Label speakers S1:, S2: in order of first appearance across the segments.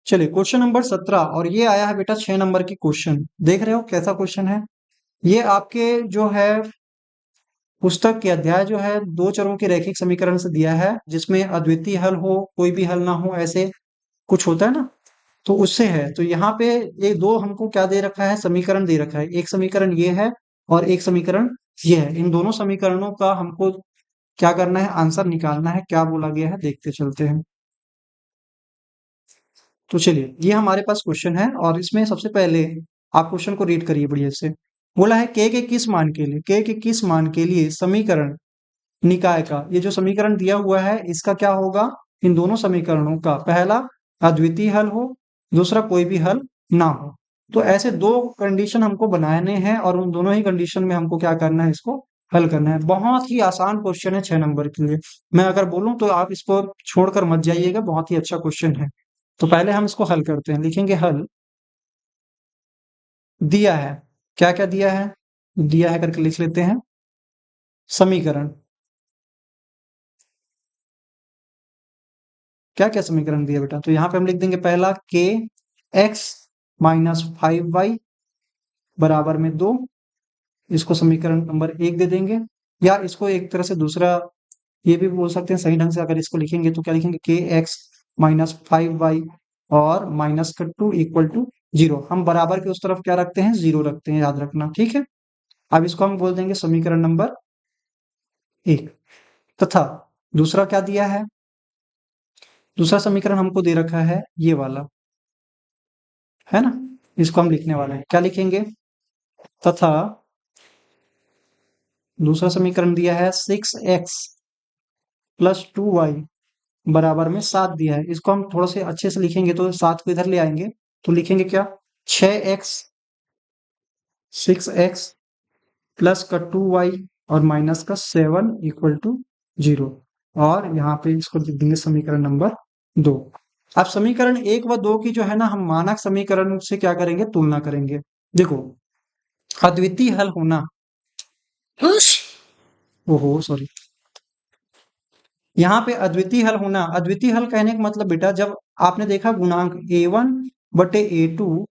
S1: चलिए question number 17 और ये आया है बेटा 6 नंबर की क्वेश्चन। देख रहे हो कैसा क्वेश्चन है। ये आपके जो है पुस्तक के अध्याय जो है दो चरों के रैखिक समीकरण से दिया है, जिसमें अद्वितीय हल हो, कोई भी हल ना हो, ऐसे कुछ होता है ना, तो उससे है। तो यहाँ पे ये दो हमको क्या दे रखा है, समीकरण दे रखा है। एक समीकरण ये है और एक समीकरण ये है। इन दोनों समीकरणों का हमको क्या करना है, आंसर निकालना है। क्या बोला गया है देखते चलते हैं। तो चलिए ये हमारे पास क्वेश्चन है और इसमें सबसे पहले आप क्वेश्चन को रीड करिए बढ़िया से। बोला है के किस मान के लिए, के किस मान के लिए समीकरण निकाय का, ये जो समीकरण दिया हुआ है इसका क्या होगा, इन दोनों समीकरणों का पहला अद्वितीय हल हो, दूसरा कोई भी हल ना हो। तो ऐसे दो कंडीशन हमको बनाने हैं और उन दोनों ही कंडीशन में हमको क्या करना है, इसको हल करना है। बहुत ही आसान क्वेश्चन है 6 नंबर के लिए। मैं अगर बोलूं तो आप इसको छोड़कर मत जाइएगा, बहुत ही अच्छा क्वेश्चन है। तो पहले हम इसको हल करते हैं। लिखेंगे हल दिया है, क्या क्या दिया है, दिया है करके लिख लेते हैं समीकरण। क्या क्या समीकरण दिया बेटा, तो यहाँ पे हम लिख देंगे पहला के एक्स माइनस 5y बराबर में 2। इसको समीकरण नंबर 1 दे देंगे, या इसको एक तरह से दूसरा ये भी बोल सकते हैं। सही ढंग से अगर इसको लिखेंगे तो क्या लिखेंगे, के एक्स माइनस 5y और माइनस का 2 इक्वल टू 0। हम बराबर के उस तरफ क्या रखते हैं, 0 रखते हैं, याद रखना, ठीक है। अब इसको हम बोल देंगे समीकरण नंबर 1। तथा दूसरा क्या दिया है, दूसरा समीकरण हमको दे रखा है ये वाला, है ना। इसको हम लिखने वाले हैं, क्या लिखेंगे, तथा दूसरा समीकरण दिया है 6x प्लस 2y बराबर में 7 दिया है। इसको हम थोड़ा से अच्छे से लिखेंगे तो 7 को इधर ले आएंगे तो लिखेंगे क्या, 6x 6x प्लस का 2y और माइनस का 7 इक्वल टू 0। और यहाँ पे इसको लिख देंगे समीकरण नंबर 2। अब समीकरण 1 व 2 की जो है ना, हम मानक समीकरण से क्या करेंगे, तुलना करेंगे। देखो अद्वितीय हल होना, ओहो सॉरी, यहाँ पे अद्वितीय हल होना, अद्वितीय हल कहने का मतलब बेटा, जब आपने देखा गुणांक a1 बटे a2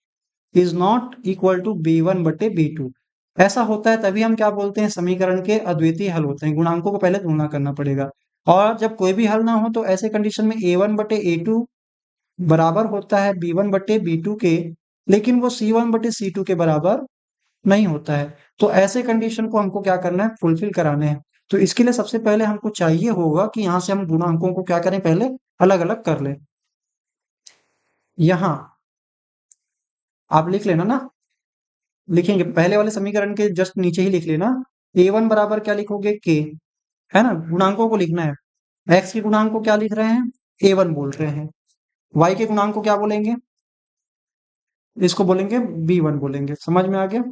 S1: is not equal to b1 बटे b2, ऐसा होता है तभी हम क्या बोलते हैं, समीकरण के अद्वितीय हल होते हैं। गुणांकों को पहले तुलना करना पड़ेगा। और जब कोई भी हल ना हो तो ऐसे कंडीशन में a1 बटे a2 बराबर होता है b1 बटे b2 के, लेकिन वो c1 बटे c2 के बराबर नहीं होता है। तो ऐसे कंडीशन को हमको क्या करना है, फुलफिल कराने हैं। तो इसके लिए सबसे पहले हमको चाहिए होगा कि यहाँ से हम गुणांकों को क्या करें, पहले अलग अलग कर लें। यहाँ आप लिख लेना ना, लिखेंगे पहले वाले समीकरण के जस्ट नीचे ही लिख लेना। a1 बराबर क्या लिखोगे, k, है ना। गुणांकों को लिखना है, x के गुणांक को क्या लिख रहे हैं, a1 बोल रहे हैं। y के गुणांक को क्या बोलेंगे, इसको बोलेंगे b1 बोलेंगे। समझ में आ गया।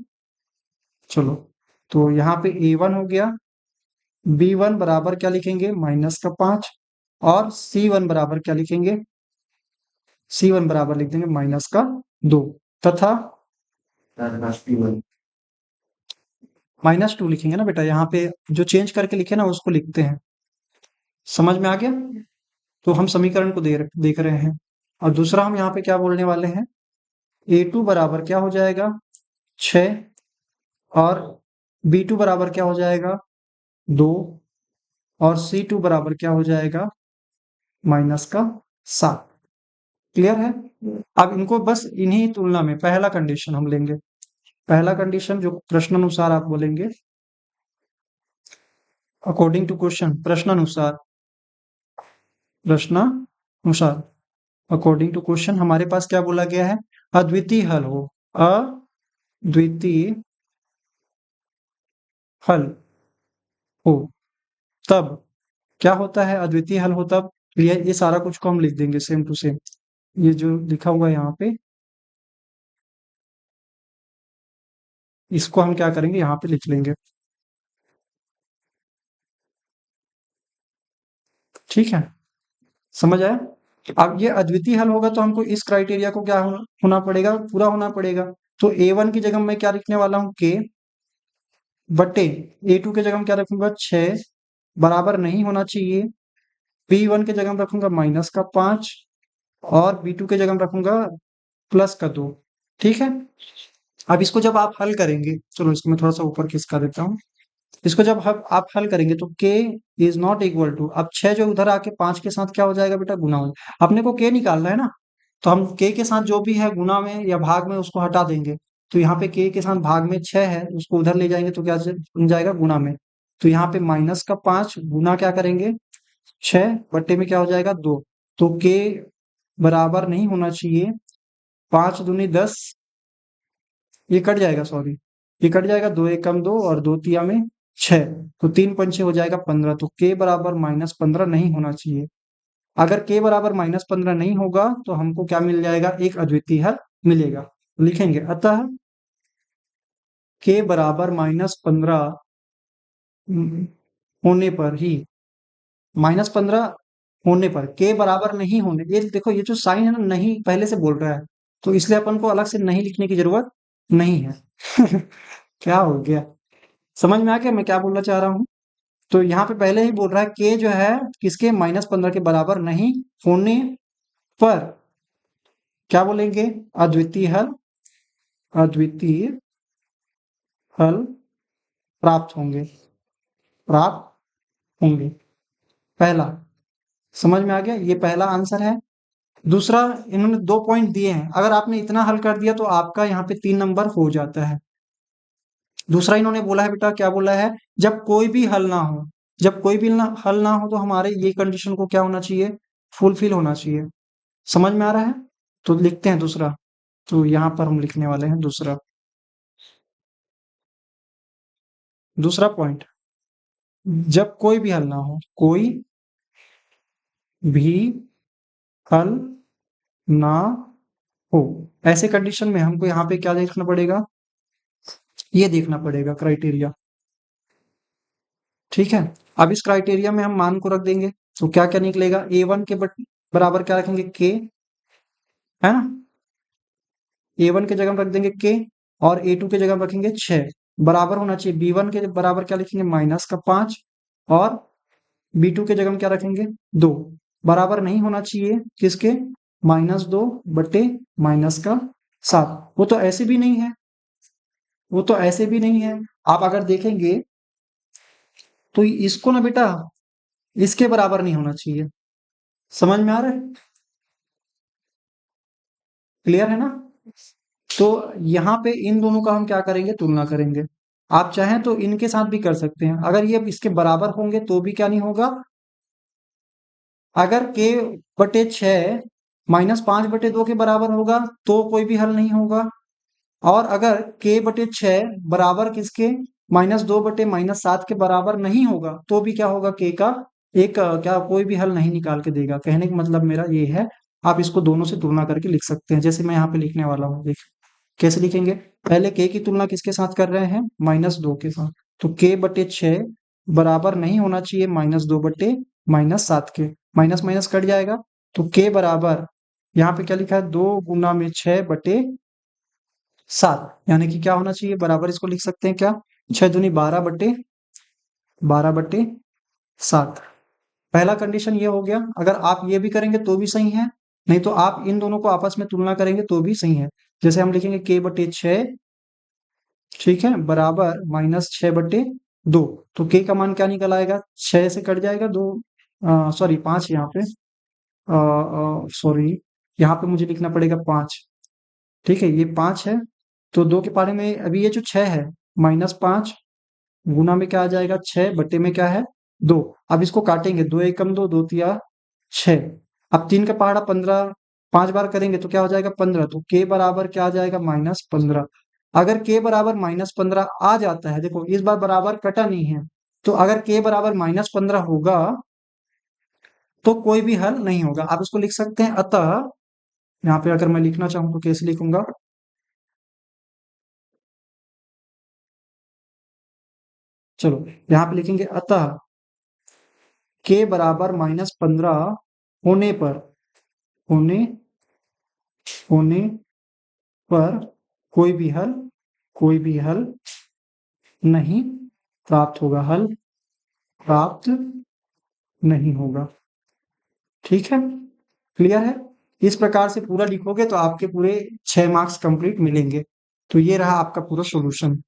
S1: चलो तो यहाँ पे a1 हो गया, b1 बराबर क्या लिखेंगे, माइनस का 5, और c1 बराबर क्या लिखेंगे, c1 बराबर लिख देंगे माइनस का 2, तथा -2 लिखेंगे ना बेटा। यहाँ पे जो चेंज करके लिखे ना उसको लिखते हैं। समझ में आ गया। तो हम समीकरण को देख रहे हैं। और दूसरा हम यहाँ पे क्या बोलने वाले हैं, a2 बराबर क्या हो जाएगा 6, और b2 बराबर क्या हो जाएगा 2, और c2 बराबर क्या हो जाएगा माइनस का 7। क्लियर है। अब इनको बस इन्हीं तुलना में पहला कंडीशन हम लेंगे। पहला कंडीशन जो प्रश्नानुसार आप बोलेंगे, अकॉर्डिंग टू क्वेश्चन, प्रश्नानुसार, प्रश्नानुसार अकॉर्डिंग टू क्वेश्चन हमारे पास क्या बोला गया है, अद्वितीय हल हो, अद्वितीय हल हो तब क्या होता है, अद्वितीय हल हो तब, ये सारा कुछ को हम लिख देंगे सेम टू सेम। ये जो लिखा हुआ है यहाँ पे, इसको हम क्या करेंगे, यहाँ पे लिख लेंगे। ठीक है, समझ आया। अब ये अद्वितीय हल होगा तो हमको इस क्राइटेरिया को क्या होना पड़ेगा, पूरा होना पड़ेगा। तो a1 की जगह मैं क्या लिखने वाला हूँ, k बटे a2 की जगह में क्या रखूंगा 6, बराबर नहीं होना चाहिए। b1 की जगह में रखूंगा माइनस का 5, और B2 के जगह में रखूंगा प्लस का 2। ठीक है, अब इसको जब आप हल करेंगे, चलो इसको मैं थोड़ा सा ऊपर खिसका देता हूँ। इसको जब आप हल करेंगे तो k is not equal to, अब 6 जो उधर आके 5 के साथ क्या हो जाएगा बेटा, गुना हो जाएगा। अपने को k निकालना है ना, तो हम k के साथ जो भी है गुना में या भाग में उसको हटा देंगे। तो यहाँ पे k के साथ भाग में 6 है, उसको उधर ले जाएंगे तो क्या बन जाएगा, गुना में। तो यहाँ पे माइनस का 5 गुना क्या करेंगे, 6 बट्टे में क्या हो जाएगा, 2। तो k बराबर नहीं होना चाहिए 5 दूनी 10, ये कट जाएगा, सॉरी ये कट जाएगा, 2 एकम 2 और 2 तिया में 6, तो 3 पंचे हो जाएगा 15। तो k बराबर -15 नहीं होना चाहिए। अगर k बराबर -15 नहीं होगा तो हमको क्या मिल जाएगा, एक अद्वितीय हल मिलेगा। लिखेंगे अतः k बराबर -15 होने पर ही, -15 होने पर, k बराबर नहीं होने, ये देखो ये जो साइन है ना, नहीं पहले से बोल रहा है, तो इसलिए अपन को अलग से नहीं लिखने की जरूरत नहीं है। क्या हो गया, समझ में आ गया मैं क्या बोलना चाह रहा हूँ। तो यहाँ पे पहले ही बोल रहा है k जो है किसके, -15 के बराबर नहीं होने पर क्या बोलेंगे, अद्वितीय हल, अद्वितीय हल प्राप्त होंगे, प्राप्त होंगे। पहला समझ में आ गया, ये पहला आंसर है। दूसरा, इन्होंने 2 पॉइंट दिए हैं, अगर आपने इतना हल कर दिया तो आपका यहाँ पे 3 नंबर हो जाता है। दूसरा इन्होंने बोला है बेटा, क्या बोला है, जब कोई भी हल ना हो, जब कोई भी हल ना हो तो हमारे ये कंडीशन को क्या होना चाहिए, फुलफिल होना चाहिए। समझ में आ रहा है, तो लिखते हैं दूसरा। तो यहाँ पर हम लिखने वाले हैं दूसरा, दूसरा पॉइंट, जब कोई भी हल ना हो, कोई भी हल ना हो, ऐसे कंडीशन में हमको यहाँ पे क्या देखना पड़ेगा, ये देखना पड़ेगा क्राइटेरिया। ठीक है, अब इस क्राइटेरिया में हम मान को रख देंगे, तो क्या क्या निकलेगा, A1 के बराबर क्या रखेंगे, k, है ना, A1 के जगह में रख देंगे k, और A2 के जगह में रखेंगे 6, बराबर होना चाहिए B1 के बराबर क्या लिखेंगे, -5, और B2 के जगह में क्या रखेंगे, 2, बराबर नहीं होना चाहिए किसके, -2 बटे -7। वो तो ऐसे भी नहीं है, वो तो ऐसे भी नहीं है, आप अगर देखेंगे तो इसको ना बेटा इसके बराबर नहीं होना चाहिए। समझ में आ रहा है, क्लियर है ना। तो यहाँ पे इन दोनों का हम क्या करेंगे, तुलना करेंगे। आप चाहें तो इनके साथ भी कर सकते हैं, अगर ये इसके बराबर होंगे तो भी क्या नहीं होगा, अगर k बटे 6 -5 बटे 2 के बराबर होगा तो कोई भी हल नहीं होगा, और अगर k बटे 6 बराबर किसके, -2 बटे -7 के बराबर नहीं होगा तो भी क्या होगा, k का एक क्या कोई भी हल नहीं निकाल के देगा। कहने का मतलब मेरा ये है, आप इसको दोनों से तुलना करके लिख सकते हैं, जैसे मैं यहाँ पे लिखने वाला हूँ, देख कैसे लिखेंगे। पहले k की तुलना किसके साथ कर रहे हैं, -2 के साथ, तो k बटे 6 बराबर नहीं होना चाहिए -2 बटे -7 के, माइनस माइनस कट जाएगा, तो k बराबर यहाँ पे क्या लिखा है, 2 गुना में 6 बटे 7, यानी कि क्या होना चाहिए, बराबर इसको लिख सकते हैं क्या, 6 दूनी 12 बटे 7। पहला कंडीशन ये हो गया, अगर आप ये भी करेंगे तो भी सही है, नहीं तो आप इन दोनों को आपस में तुलना करेंगे तो भी सही है। जैसे हम लिखेंगे k बटे 6, ठीक है, बराबर -6 बटे 2, तो k का मान क्या निकल आएगा, 6 से कट जाएगा 2, सॉरी 5 यहाँ पे, सॉरी यहाँ पे मुझे लिखना पड़ेगा 5। ठीक है, ये 5 है, तो 2 के पारे में अभी ये जो 6 है, -5 गुना में क्या आ जाएगा, 6 बटे में क्या है, 2। अब इसको काटेंगे, 2 एकम 2, 2 तिया 6, अब 3 का पहाड़ा 15, 5 बार करेंगे तो क्या हो जाएगा, 15, तो k बराबर क्या आ जाएगा, -15। अगर k बराबर -15 आ जाता है, देखो इस बार बराबर कटा नहीं है, तो अगर k बराबर -15 होगा तो कोई भी हल नहीं होगा। आप इसको लिख सकते हैं अतः, यहाँ पे अगर मैं लिखना चाहूँ तो कैसे लिखूंगा, चलो यहाँ पे लिखेंगे अतः k बराबर -15 होने पर, होने होने पर कोई भी हल, कोई भी हल नहीं प्राप्त होगा, हल प्राप्त नहीं होगा। ठीक है, क्लियर है। इस प्रकार से पूरा लिखोगे तो आपके पूरे 6 मार्क्स कंप्लीट मिलेंगे। तो ये रहा आपका पूरा सॉल्यूशन।